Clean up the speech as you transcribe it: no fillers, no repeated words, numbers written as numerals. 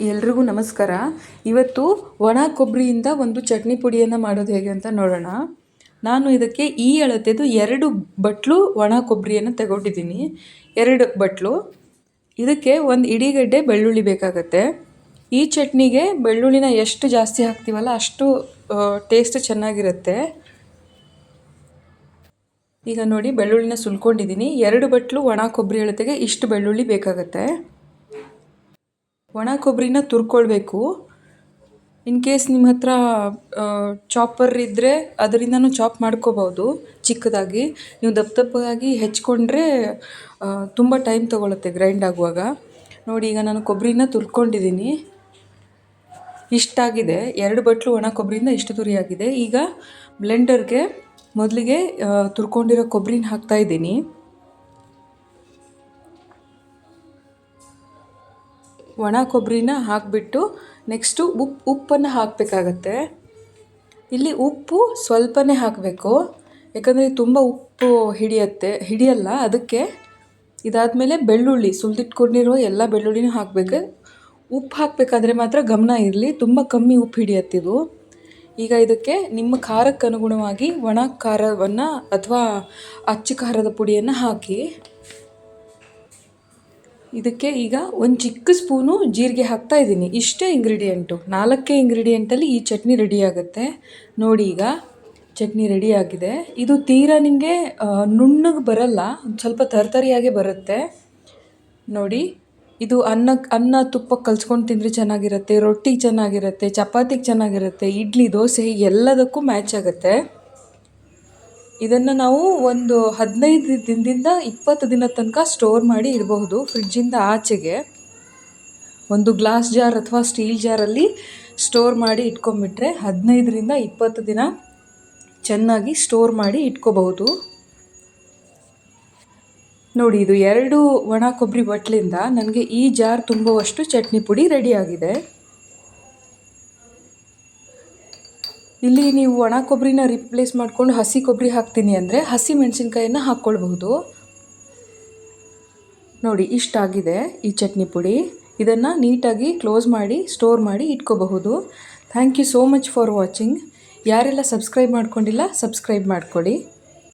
ಎಲ್ರಿಗೂ ನಮಸ್ಕಾರ. ಇವತ್ತು ಒಣ ಕೊಬ್ಬರಿಯಿಂದ ಒಂದು ಚಟ್ನಿ ಪುಡಿಯನ್ನು ಮಾಡೋದು ಹೇಗೆ ಅಂತ ನೋಡೋಣ. ನಾನು ಇದಕ್ಕೆ ಈ ಅಳತೆದು 2 ಬಟ್ಲು ಒಣ ಕೊಬ್ಬರಿಯನ್ನು ತಗೊಂಡಿದ್ದೀನಿ. 2 ಬಟ್ಲು. ಇದಕ್ಕೆ ಒಂದು ಇಡೀಗಡ್ಡೆ ಬೆಳ್ಳುಳ್ಳಿ ಬೇಕಾಗುತ್ತೆ. ಈ ಚಟ್ನಿಗೆ ಬೆಳ್ಳುಳ್ಳಿನ ಎಷ್ಟು ಜಾಸ್ತಿ ಹಾಕ್ತೀವಲ್ಲ ಅಷ್ಟು ಟೇಸ್ಟ್ ಚೆನ್ನಾಗಿರುತ್ತೆ. ಈಗ ನೋಡಿ, ಬೆಳ್ಳುಳ್ಳಿನ ಸುಲ್ಕೊಂಡಿದ್ದೀನಿ. 2 ಬಟ್ಲು ಒಣ ಕೊಬ್ಬರಿ ಅಳತೆಗೆ ಇಷ್ಟು ಬೆಳ್ಳುಳ್ಳಿ ಬೇಕಾಗುತ್ತೆ. ಒಣ ಕೊಬ್ಬರಿನ ತುರ್ಕೊಳ್ಬೇಕು. ಇನ್ ಕೇಸ್ ನಿಮ್ಮ ಹತ್ರ ಚಾಪರ್ ಇದ್ದರೆ ಅದರಿಂದನೂ ಚಾಪ್ ಮಾಡ್ಕೋಬೋದು ಚಿಕ್ಕದಾಗಿ. ನೀವು ದಪ್ಪದಾಗಿ ಹೆಚ್ಕೊಂಡ್ರೆ ತುಂಬ ಟೈಮ್ ತೊಗೊಳುತ್ತೆ ಗ್ರೈಂಡ್ ಆಗುವಾಗ. ನೋಡಿ, ಈಗ ನಾನು ಕೊಬ್ಬರಿನ ತುರ್ಕೊಂಡಿದ್ದೀನಿ. ಇಷ್ಟಾಗಿದೆ. 2 ಬಟ್ಲು ಒಣ ಕೊಬ್ಬರಿಯಿಂದ ಇಷ್ಟು ತುರಿಯಾಗಿದೆ. ಈಗ ಬ್ಲೆಂಡರ್ಗೆ ಮೊದಲಿಗೆ ತುರ್ಕೊಂಡಿರೋ ಕೊಬ್ಬರಿನ ಹಾಕ್ತಾಯಿದ್ದೀನಿ. ಒಣ ಕೊಬ್ಬರಿನ ಹಾಕಿಬಿಟ್ಟು ನೆಕ್ಸ್ಟು ಉಪ್ಪನ್ನು ಹಾಕಬೇಕಾಗತ್ತೆ. ಇಲ್ಲಿ ಉಪ್ಪು ಸ್ವಲ್ಪನೇ ಹಾಕಬೇಕು, ಯಾಕಂದರೆ ತುಂಬ ಉಪ್ಪು ಹಿಡಿಯಲ್ಲ. ಅದಕ್ಕೆ ಇದಾದಮೇಲೆ ಬೆಳ್ಳುಳ್ಳಿ ಸುಲಿದಿಟ್ಕೊಂಡಿರೋ ಎಲ್ಲ ಬೆಳ್ಳುಳ್ಳಿನೂ ಹಾಕಬೇಕು. ಉಪ್ಪು ಹಾಕಬೇಕಾದ್ರೆ ಮಾತ್ರ ಗಮನ ಇರಲಿ, ತುಂಬ ಕಮ್ಮಿ ಉಪ್ಪು ಹಿಡಿಯತ್ತಿದು. ಈಗ ಇದಕ್ಕೆ ನಿಮ್ಮ ಖಾರಕ್ಕೆ ಅನುಗುಣವಾಗಿ ಒಣ ಖಾರವನ್ನು ಅಥವಾ ಅಚ್ಚ ಖಾರದ ಪುಡಿಯನ್ನು ಹಾಕಿ. ಇದಕ್ಕೆ ಈಗ ಒಂದು ಚಿಕ್ಕ ಸ್ಪೂನು ಜೀರಿಗೆ ಹಾಕ್ತಾಯಿದ್ದೀನಿ. ಇಷ್ಟೇ ಇಂಗ್ರೀಡಿಯೆಂಟು, 4 ಇಂಗ್ರೀಡಿಯೆಂಟಲ್ಲಿ ಈ ಚಟ್ನಿ ರೆಡಿ ಆಗುತ್ತೆ. ನೋಡಿ, ಈಗ ಚಟ್ನಿ ರೆಡಿ ಆಗಿದೆ. ಇದು ತೀರಾ ನಿಮಗೆ ನುಣ್ಣಗೆ ಬರಲ್ಲ, ಸ್ವಲ್ಪ ತರ್ತರಿಯಾಗೆ ಬರುತ್ತೆ. ನೋಡಿ, ಇದು ಅನ್ನ ತುಪ್ಪಕ್ಕೆ ಕಲ್ಸ್ಕೊಂಡು ತಿಂದರೆ ಚೆನ್ನಾಗಿರುತ್ತೆ, ರೊಟ್ಟಿಗೆ ಚೆನ್ನಾಗಿರುತ್ತೆ, ಚಪಾತಿಗೆ ಚೆನ್ನಾಗಿರುತ್ತೆ, ಇಡ್ಲಿ ದೋಸೆ ಎಲ್ಲದಕ್ಕೂ ಮ್ಯಾಚ್ ಆಗುತ್ತೆ. ಇದನ್ನು ನಾವು ಒಂದು 15 ದಿನದಿಂದ 20 ದಿನದ ತನಕ ಸ್ಟೋರ್ ಮಾಡಿ ಇಡಬಹುದು ಫ್ರಿಡ್ಜಿಂದ ಆಚೆಗೆ. ಒಂದು ಗ್ಲಾಸ್ ಜಾರ್ ಅಥವಾ ಸ್ಟೀಲ್ ಜಾರಲ್ಲಿ ಸ್ಟೋರ್ ಮಾಡಿ ಇಟ್ಕೊಂಡ್ಬಿಟ್ರೆ 15ರಿಂದ 20 ದಿನ ಚೆನ್ನಾಗಿ ಸ್ಟೋರ್ ಮಾಡಿ ಇಟ್ಕೋಬಹುದು. ನೋಡಿ, ಇದು 2 ಒಣ ಕೊಬ್ಬರಿ ಬಟ್ಲಿಂದ ನನಗೆ ಈ ಜಾರ್ ತುಂಬುವಷ್ಟು ಚಟ್ನಿ ಪುಡಿ ರೆಡಿಯಾಗಿದೆ. ಇಲ್ಲಿ ನೀವು ಒಣ ಕೊಬ್ಬರಿನ ರಿಪ್ಲೇಸ್ ಮಾಡಿಕೊಂಡು ಹಸಿ ಕೊಬ್ಬರಿ ಹಾಕ್ತೀನಿ ಅಂದರೆ ಹಸಿ ಮೆಣಸಿನ್ಕಾಯನ್ನು ಹಾಕ್ಕೊಳ್ಬಹುದು. ನೋಡಿ, ಇಷ್ಟಾಗಿದೆ ಈ ಚಟ್ನಿ ಪುಡಿ. ಇದನ್ನು ನೀಟಾಗಿ ಕ್ಲೋಸ್ ಮಾಡಿ ಸ್ಟೋರ್ ಮಾಡಿ ಇಟ್ಕೋಬಹುದು. Thank you so much for watching. ಯಾರೆಲ್ಲ ಸಬ್ಸ್ಕ್ರೈಬ್ ಮಾಡ್ಕೊಂಡಿಲ್ಲ, ಸಬ್ಸ್ಕ್ರೈಬ್ ಮಾಡ್ಕೊಳ್ಳಿ.